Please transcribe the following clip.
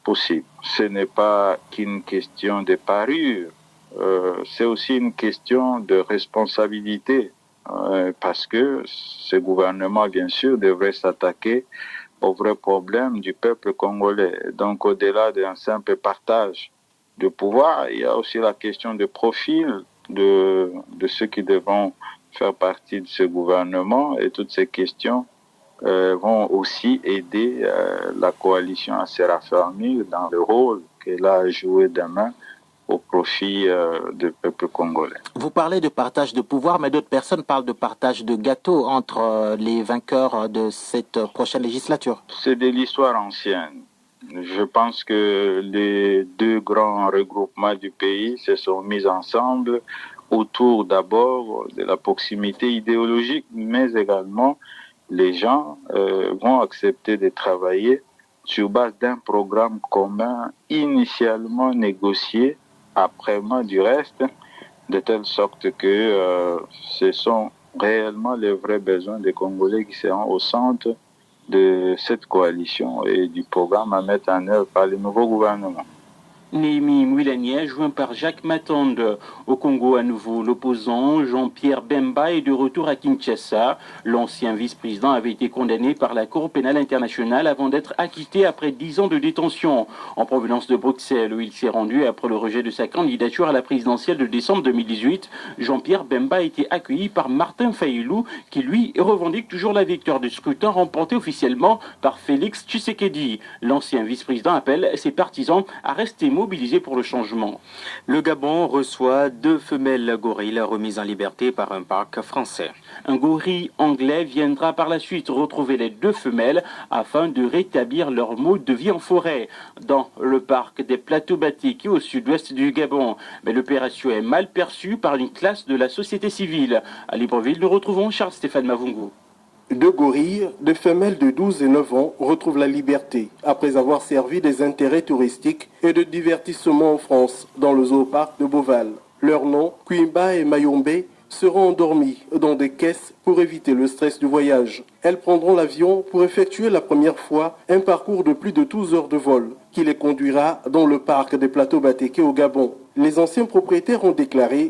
possible. Ce n'est pas qu'une question de parure, c'est aussi une question de responsabilité, parce que ce gouvernement, bien sûr, devrait s'attaquer aux vrais problèmes du peuple congolais. Donc, au-delà d'un simple partage de pouvoir, il y a aussi la question de profil de ceux qui devront faire partie de ce gouvernement, et toutes ces questions vont aussi aider la coalition à se raffermir dans le rôle qu'elle a joué demain au profit du peuple congolais. Vous parlez de partage de pouvoir, mais d'autres personnes parlent de partage de gâteau entre les vainqueurs de cette prochaine législature. C'est de l'histoire ancienne. Je pense que les deux grands regroupements du pays se sont mis ensemble autour d'abord de la proximité idéologique, mais également les gens vont accepter de travailler sur base d'un programme commun initialement négocié, après du reste, de telle sorte que ce sont réellement les vrais besoins des Congolais qui seront au centre de cette coalition et du programme à mettre en œuvre par le nouveau gouvernement. Néhémie Mouilanier, joint par Jacques Matonde. Au Congo, à nouveau, l'opposant Jean-Pierre Bemba est de retour à Kinshasa. L'ancien vice-président avait été condamné par la Cour pénale internationale avant d'être acquitté après 10 ans de détention. En provenance de Bruxelles, où il s'est rendu après le rejet de sa candidature à la présidentielle de décembre 2018, Jean-Pierre Bemba a été accueilli par Martin Fayulu, qui lui revendique toujours la victoire du scrutin remporté officiellement par Félix Tshisekedi. L'ancien vice-président appelle ses partisans à rester mobilisés pour le changement. Le Gabon reçoit 2 femelles gorilles remises en liberté par un parc français. Un gorille anglais viendra par la suite retrouver les 2 femelles afin de rétablir leur mode de vie en forêt dans le parc des Plateaux Batiki au sud-ouest du Gabon. Mais l'opération est mal perçue par une classe de la société civile. À Libreville, nous retrouvons Charles-Stéphane Mavungu. 2 gorilles, 2 femelles de 12 et 9 ans, retrouvent la liberté après avoir servi des intérêts touristiques et de divertissement en France, dans le zooparc de Beauval. Leurs noms, Kwimba et Mayombe, seront endormis dans des caisses pour éviter le stress du voyage. Elles prendront l'avion pour effectuer la première fois un parcours de plus de 12 heures de vol qui les conduira dans le parc des Plateaux Bateke au Gabon. Les anciens propriétaires ont déclaré